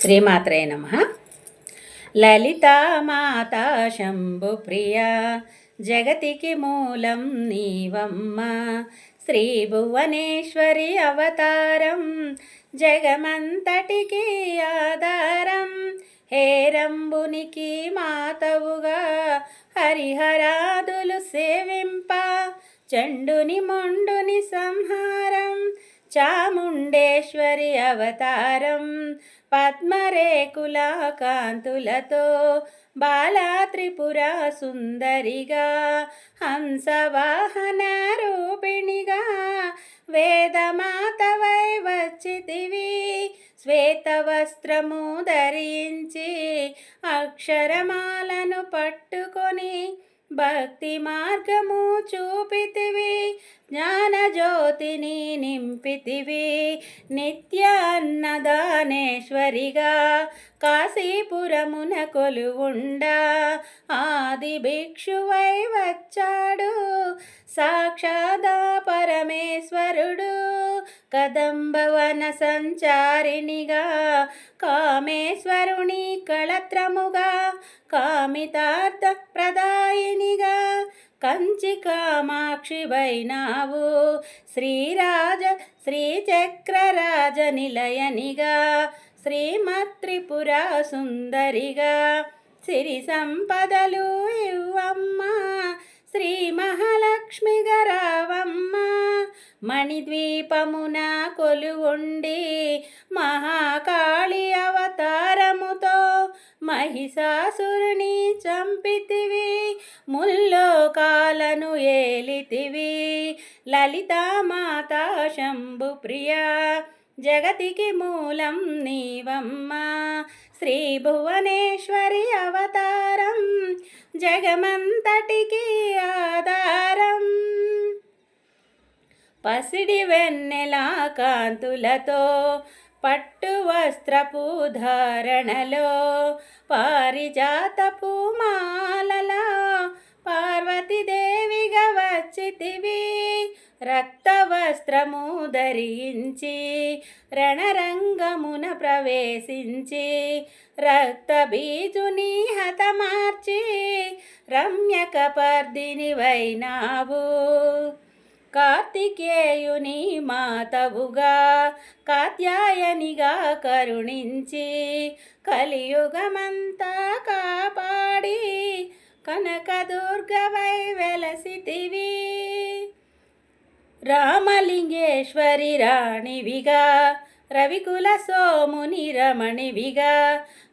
శ్రీమాత్రే నమః. లలితామాతా శంభుప్రియా జగతికి మూలం నీవమ్మ. శ్రీ భువనేశ్వరి అవతారం జగమంతటికి ఆధారం. హేరంబునికి మాతవుగా హరిహరాదులు సేవింప చండుని మొండుని సంహారం. చాముండేశ్వరి అవతారం పద్మరేకుల కాంతులతో బాలా త్రిపుర సుందరిగా హంసవాహన రూపిణిగా వేదమాతవై వచ్చితివి. శ్వేతవస్త్రము ధరించి అక్షరమాలను పట్టుకొని భక్తి మార్గము చూపితివి. జ్ఞానజ్యోతిని నింపితివి. నిత్య అన్నదానేశ్వరిగా కాశీపురమున కొలువుండా ఆది భిక్షువై వచ్చాడు సాక్షాదా పరమేశ్వరుడు. కదంబవన సంచారిణిగా కామేశ్వరుని కళత్రముగా కామితార్థ ప్రదాయినిగా కంచి కామాక్షి వైనావు. శ్రీచక్రరాజ నిలయనిగా శ్రీమత్రిపుర సుందరిగా సిరి సంపదలు ఇవ్వమ్మ. శ్రీ మహాలక్ష్మిగా రావమ్మ. మణిద్వీపమున కొలువుండి మహాకాళి అవతారముతో మహిషాసురుని చంపితివి. ముల్లోకాలను ఏలితివి. లలితామాతా శంభుప్రియా జగతికి మూలం నీవమ్మ. శ్రీ భువనేశ్వరి అవతారం జగమంతటికి ఆధారం. పసిడి వెన్నెల కాంతులతో పట్టు వస్త్రపు ధారణలో పారిజాతపు మాలలో పార్వతీదేవిగా వచ్చితివి. రక్త వస్త్రము ధరించి రణరంగమున ప్రవేశించి రక్త బీజుని హతమార్చి రమ్యకపర్దిని వైనావు. కార్తికేయుని మాతవుగా కాత్యాయనిగా కరుణించి కలియుగమంతా కాపాడి కనకదుర్గవై వెలసితివి. రామలింగేశ్వరి రాణివిగా రవికుల సోముని రమణివిగా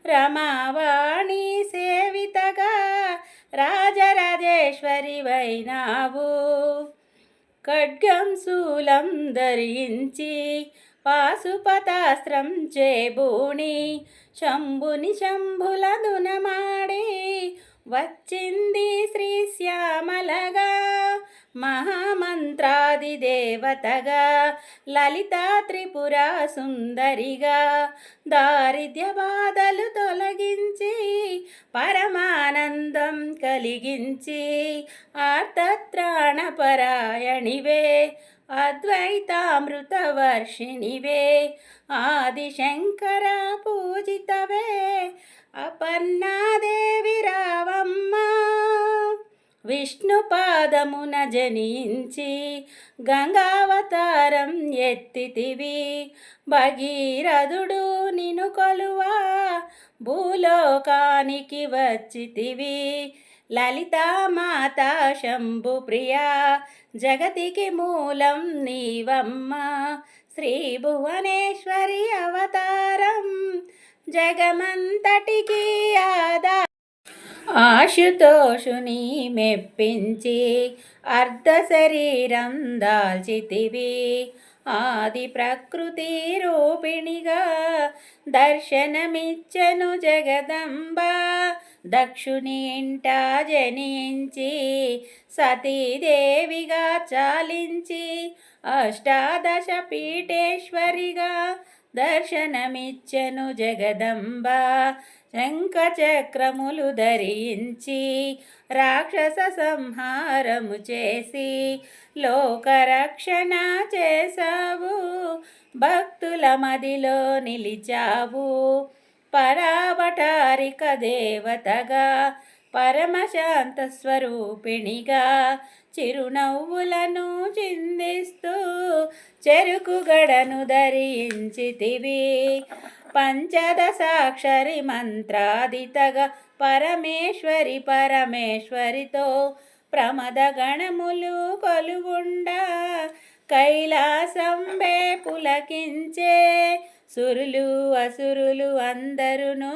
రమావాణి సేవితగా రాజరాజేశ్వరి వైనావు. ఖడ్గం శూలం ధరించి పాశుపతాస్త్రం చేబూని శంభుని శంభుల దునమాడి వచ్చింది శ్రీశ్యామలగా మహామంత్రాది దేవతగా లలితా త్రిపుర సుందరిగా దారిద్ర్య బాధలు తొలగించి పరమానందం కలిగించి ఆర్తత్రాణపరాయణివే అద్వైతామృత వర్షిణివే ఆదిశంకర పూజితవే అపర్ణాదేవి రావమ్మ. విష్ణు పాదమున జనించి గంగావతారం ఎత్తితివి. భగీరథుడు నిను కొలువా భూలోకానికి వచ్చితివి. లలితామాతా శంభుప్రియా జగతికి మూలం నీవమ్మ. శ్రీ భువనేశ్వరి అవతారం జగమంతటికి ఆధారం. ఆశుతోషుని మెప్పించి అర్ధ శరీరం దాల్చితివి. ఆది ప్రకృతి రూపిణిగా దర్శనమిచ్చెను జగదంబ. దక్షుని ఇంట జనించి సతీదేవిగా చాలించి అష్టాదశ పీఠేశ్వరిగా దర్శనమిచ్చెను జగదంబ. శంఖచక్రములు ధరించి రాక్షస సంహారము చేసి లోకరక్షణ చేశావు. భక్తుల మదిలో నిలిచావు. పరావటారిక దేవతగా పరమశాంత స్వరూపిణిగా చిరునవ్వులను చిందిస్తూ చెరుకు గడను ధరించితివి. పంచదశాక్షరి మంత్రాదితగా పరమేశ్వరి పరమేశ్వరితో ప్రమద గణములు కొలువుండా కైలాసంబే పులకించే సురులు అసురులు అందరును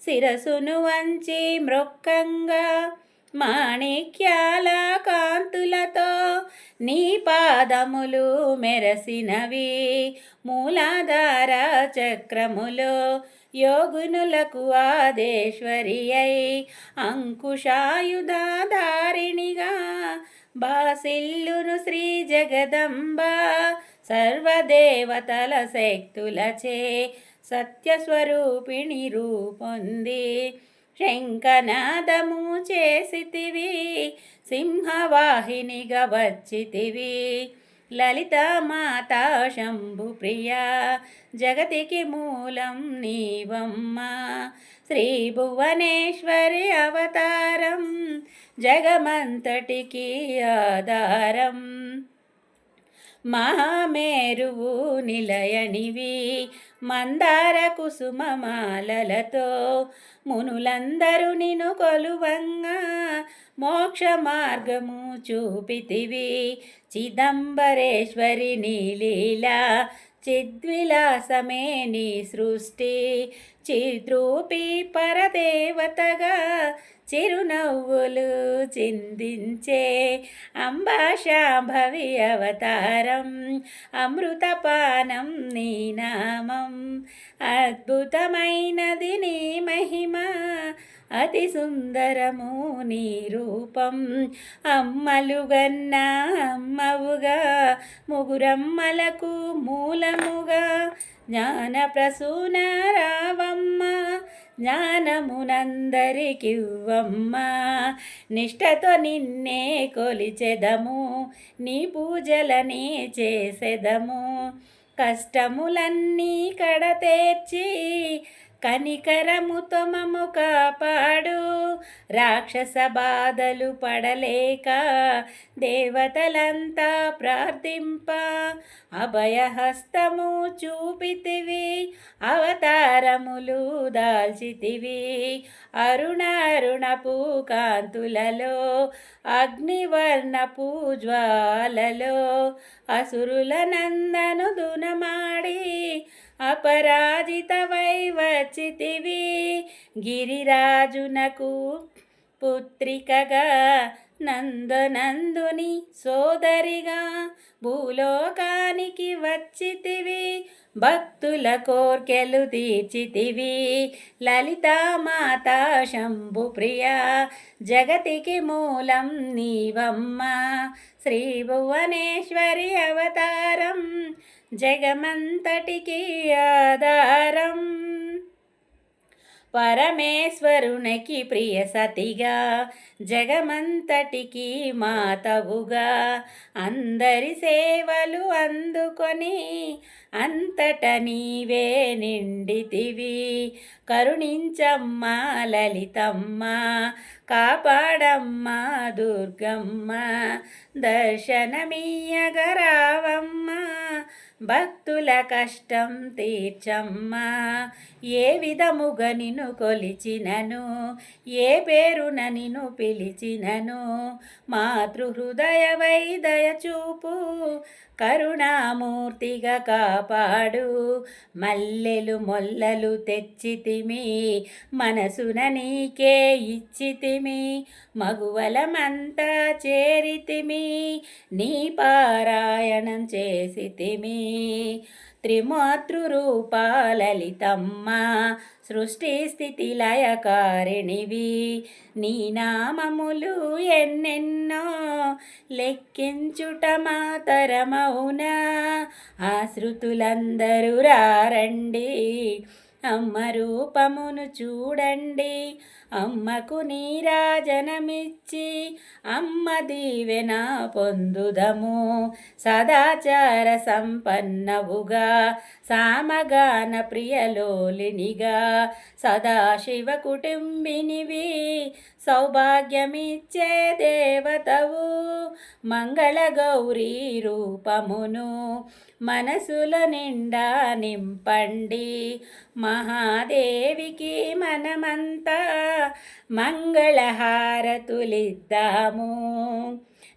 శిరసును వంచి మృక్కంగా మాణిక్యాల కాంతులతో నీ పాదములు మెరసినవి. మూలాధార చక్రములో యోగునులకు ఆదేశ్వరి అయి అంకుశాయుధాధారిణిగా బాసిల్లును శ్రీ జగదంబ సర్వదేవతల శక్తులచే సత్యస్వరూపిణి రూపొంది శంఖనాదము చేసితివి. సింహవాహినిగా వచ్చితివి. లలిత మాతా శంభు ప్రియా జగతికి మూలం నీవమ్మ. శ్రీ భువనేశ్వరి అవతారం జగమంతటికి ఆధారం. మహామేరువు నిలయనివి మందార కుసుమమాలలతో మునులందరూ నిన్ను కొలువంగా మోక్ష మార్గము చూపితివి. చిదంబరేశ్వరి నీలీలా చిద్విలాసమే నీ సృష్టి. చిద్రూపి పరదేవతగా చిరునవ్వులు చిందించే అంబాశాంభవి అవతారం. అమృతపానం నీ నామం అద్భుతమైనది నీ మహిమ. అతి సుందరము నీ రూపం. అమ్మలుగన్న అమ్మవుగా ముగురమ్మలకు మూలముగా జ్ఞాన ప్రసూన రావమ్మ. జ్ఞానమునందరికివ్వమ్మ. నిష్టతో నిన్నే కొలిచెదము నీ పూజలనే చేసెదము. కష్టములన్నీ కడతేర్చి కనికరముతో మము కాపాడు. రాక్షస బాధలు పడలేక దేవతలంతా ప్రార్థింప అభయహస్తము చూపితివి. అవతారములు దాల్చితివి. అరుణారుణపు కాంతులలో అగ్నివర్ణపు జ్వాలలో అసురుల నందను దునమాడి అపరాజితవై వచ్చితివి. గిరిరాజునకు పుత్రికగా నందనందుని సోదరిగా భూలోకానికి వచ్చితివి. భక్తుల కోర్కెలు తీర్చితివి. లలితామాతా శంభు ప్రియా జగతికి మూలం నీవమ్మ. శ్రీ భువనేశ్వరి అవతారం జగమంతటికి ఆధారం. పరమేశ్వరునికి ప్రియ సతిగా జగమంతటికి మాతవుగా అందరి సేవలు అందుకొని అంతట నీవే నిండితివి. కరుణించమ్మ లలితమ్మ కాపాడమ్మ దుర్గమ్మ. దర్శనమీయగరావమ్మ భక్తుల కష్టం తీర్చమ్మా. ఏ విధముగా నిన్ను కొలిచినను ఏ పేరున నిన్ను పిలిచినను మాతృహృదయవై దయచూపు కరుణామూర్తిగా కాపాడు. మల్లెలు మొల్లలు తెచ్చితిమి మనసున నీకే ఇచ్చితిమి. మగువలమంతా చేరితిమి నీ పారాయణం చేసితిమి. త్రిమాతృరూపాలలితమ్మ సృష్టి స్థితి లయకారిణివి. నీ నామములు ఎన్నెన్నో లెక్కించుట మాతరమౌనా. ఆశ్రుతులందరూ రారండి అమ్మ రూపమును చూడండి. అమ్మకు నీరాజనమిచ్చి అమ్మ దీవెన పొందుదము. సదాచార సంపన్నవుగా సామగాన ప్రియలోలినిగా సదాశివ కుటుంబినివి సౌభాగ్యమిచ్చే దేవతవు మంగళ గౌరీ రూపమును మనసుల నిండా నింపండి మహాదేవికి మనమంతా మంగళహారతులిద్దాము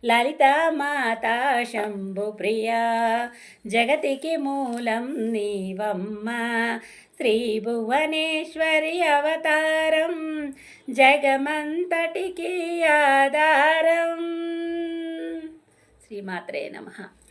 లలితా మాతా శంభు ప్రియా జగతికి మూలం నీవమ్మ శ్రీ భువనేశ్వరి అవతారం జగమంతటికి ఆధారం శ్రీమాత్రే నమః.